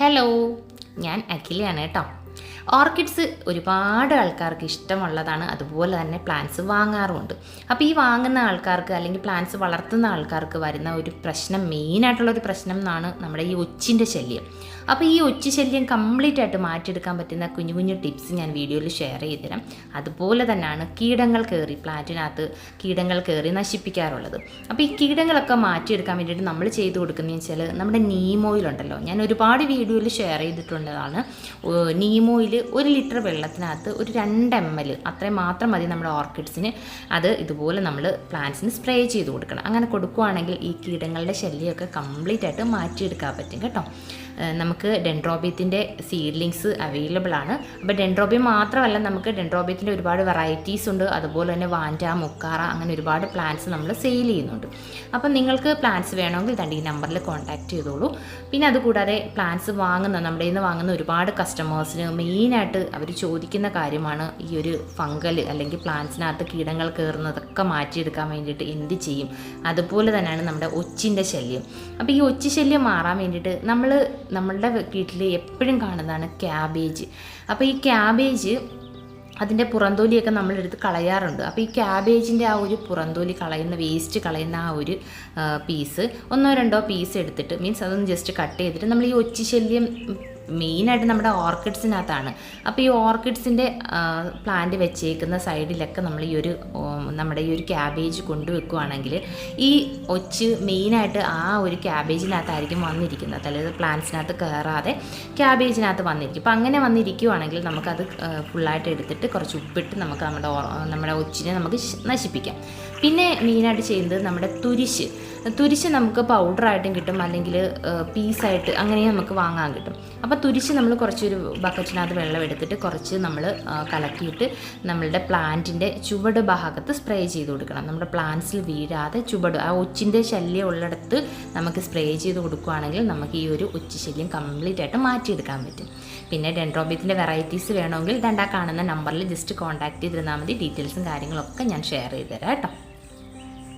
Hello, ഞാൻ അഖിലയാണ് കേട്ടോ. Orchids ഒരുപാട് ആൾക്കാർക്ക് ഇഷ്ടമുള്ളതാണ്, അതുപോലെ തന്നെ പ്ലാന്റ്സ് വാങ്ങാറുമുണ്ട്. അപ്പോൾ ഈ വാങ്ങുന്ന ആൾക്കാർക്ക് അല്ലെങ്കിൽ പ്ലാന്റ്സ് വളർത്തുന്ന ആൾക്കാർക്ക് വരുന്ന ഒരു പ്രശ്നം, മെയിനായിട്ടുള്ളൊരു പ്രശ്നം എന്നാണ് നമ്മുടെ ഈ ഒച്ചിൻ്റെ ശല്യം. അപ്പോൾ ഈ ഒച്ചി ശല്യം കംപ്ലീറ്റ് ആയിട്ട് മാറ്റിയെടുക്കാൻ പറ്റുന്ന കുഞ്ഞു കുഞ്ഞു ടിപ്സ് ഞാൻ വീഡിയോയിൽ ഷെയർ ചെയ്തുതരാം. അതുപോലെ തന്നെയാണ് കീടങ്ങൾ കയറി പ്ലാന്റിനകത്ത് കീടങ്ങൾ കയറി നശിപ്പിക്കാറുള്ളത്. അപ്പോൾ ഈ കീടങ്ങളൊക്കെ മാറ്റിയെടുക്കാൻ വേണ്ടിയിട്ട് നമ്മൾ ചെയ്തു കൊടുക്കുന്നതെന്ന് വെച്ചാൽ നമ്മുടെ നീം ഓയിൽ ഉണ്ടല്ലോ, ഞാൻ ഒരുപാട് വീഡിയോയിൽ ഷെയർ ചെയ്തിട്ടുള്ളതാണ്. നീം ഓയിൽ 1 ലിറ്റർ വെള്ളത്തിനകത്ത് ഒരു 2 ml അത്രയും മാത്രം മതി നമ്മുടെ ഓർക്കിഡ്സിന്. അത് ഇതുപോലെ നമ്മൾ പ്ലാന്റ്സിന് സ്പ്രേ ചെയ്ത് കൊടുക്കണം. അങ്ങനെ കൊടുക്കുകയാണെങ്കിൽ ഈ കീടങ്ങളുടെ ശല്യമൊക്കെ കംപ്ലീറ്റ് ആയിട്ട് മാറ്റിയെടുക്കാൻ പറ്റും കേട്ടോ. നമുക്ക് ഡെൻഡ്രോബിയത്തിൻ്റെ സീഡ്ലിങ്സ് അവൈലബിൾ ആണ്. അപ്പോൾ ഡെൻഡ്രോബിയം മാത്രമല്ല, നമുക്ക് ഡെൻഡ്രോബിയത്തിൻ്റെ ഒരുപാട് വെറൈറ്റീസ് ഉണ്ട്. അതുപോലെ തന്നെ വാൻഡ, മുക്കാറ, അങ്ങനെ ഒരുപാട് പ്ലാന്റ്സ് നമ്മൾ സെയിൽ ചെയ്യുന്നുണ്ട്. അപ്പം നിങ്ങൾക്ക് പ്ലാന്റ്സ് വേണമെങ്കിൽ തന്നെ ഈ നമ്പറിൽ കോൺടാക്റ്റ് ചെയ്തോളൂ. പിന്നെ അതുകൂടാതെ പ്ലാന്റ്സ് നമ്മുടെ നിന്ന് വാങ്ങുന്ന ഒരുപാട് കസ്റ്റമേഴ്സിന് മെയിനായിട്ട് അവർ ചോദിക്കുന്ന കാര്യമാണ് ഈ ഒരു ഫംഗൽ അല്ലെങ്കിൽ പ്ലാന്റ്സിനകത്ത് കീടങ്ങൾ കയറുന്നതൊക്കെ മാറ്റിയെടുക്കാൻ വേണ്ടിയിട്ട് എന്ത് ചെയ്യും. അതുപോലെ തന്നെയാണ് നമ്മുടെ ഒച്ചിൻ്റെ ശല്യം. അപ്പോൾ ഈ ഒച്ചി ശല്യം മാറാൻ വേണ്ടിയിട്ട് നമ്മളുടെ വീട്ടിൽ എപ്പോഴും കാണുന്നതാണ് ക്യാബേജ്. അപ്പോൾ ഈ ക്യാബേജ് അതിൻ്റെ പുറന്തോലിയൊക്കെ നമ്മളെടുത്ത് കളയാറുണ്ട്. അപ്പോൾ ഈ ക്യാബേജിൻ്റെ ആ ഒരു പുറന്തോലി കളയുന്ന, വേസ്റ്റ് കളയുന്ന ആ ഒരു പീസ് 1-2 പീസ് എടുത്തിട്ട്, മീൻസ് അതൊന്ന് ജസ്റ്റ് കട്ട് ചെയ്തിട്ട് നമ്മൾ ഈ ഒച്ചി ശല്യം മെയിനായിട്ട് നമ്മുടെ ഓർക്കിഡ്സിനകത്താണ്. അപ്പോൾ ഈ ഓർക്കിഡ്സിൻ്റെ പ്ലാന്റ് വെച്ചേക്കുന്ന സൈഡിലൊക്കെ നമ്മൾ നമ്മുടെ ഈ ഒരു ക്യാബേജ് കൊണ്ടുവെക്കുകയാണെങ്കിൽ ഈ ഒച്ച് മെയിനായിട്ട് ആ ഒരു ക്യാബേജിനകത്തായിരിക്കും വന്നിരിക്കുന്നത്. അതായത് പ്ലാന്റ്സിനകത്ത് കയറാതെ ക്യാബേജിനകത്ത് വന്നിരിക്കും. അപ്പോൾ അങ്ങനെ വന്നിരിക്കുകയാണെങ്കിൽ നമുക്കത് ഫുള്ളായിട്ട് എടുത്തിട്ട് കുറച്ച് ഉപ്പിട്ട് നമുക്ക് നമ്മുടെ ഒച്ചിനെ നമുക്ക് നശിപ്പിക്കാം. പിന്നെ മെയിനായിട്ട് ചെയ്യുന്നത് നമ്മുടെ തുരിശ് നമുക്ക് പൗഡറായിട്ടും കിട്ടും, അല്ലെങ്കിൽ പീസായിട്ട് അങ്ങനെയും നമുക്ക് വാങ്ങാൻ കിട്ടും. അപ്പോൾ തുരിശ് നമ്മൾ കുറച്ചൊരു ബക്കറ്റിനകത്ത് വെള്ളം എടുത്തിട്ട് കുറച്ച് നമ്മൾ കലക്കിയിട്ട് നമ്മളുടെ പ്ലാന്റിൻ്റെ ചുവട് ഭാഗത്ത് സ്പ്രേ ചെയ്ത് കൊടുക്കണം. നമ്മുടെ പ്ലാന്റ്സിൽ വീഴാതെ ആ ഒച്ചിൻ്റെ ശല്യം ഉള്ളിടത്ത് നമുക്ക് സ്പ്രേ ചെയ്ത് കൊടുക്കുകയാണെങ്കിൽ നമുക്ക് ഈ ഒരു ഒച്ചി ശല്യം കംപ്ലീറ്റ് ആയിട്ട് മാറ്റിയെടുക്കാൻ പറ്റും. പിന്നെ ഡെൻഡ്രോബിയത്തിൻ്റെ വെറൈറ്റീസ് വേണമെങ്കിൽ കാണുന്ന നമ്പറിൽ ജസ്റ്റ് കോൺടാക്ട് ചെയ്തിരുന്നാൽ മതി. ഡീറ്റെയിൽസും കാര്യങ്ങളൊക്കെ ഞാൻ ഷെയർ ചെയ്ത് തരാം കേട്ടോ.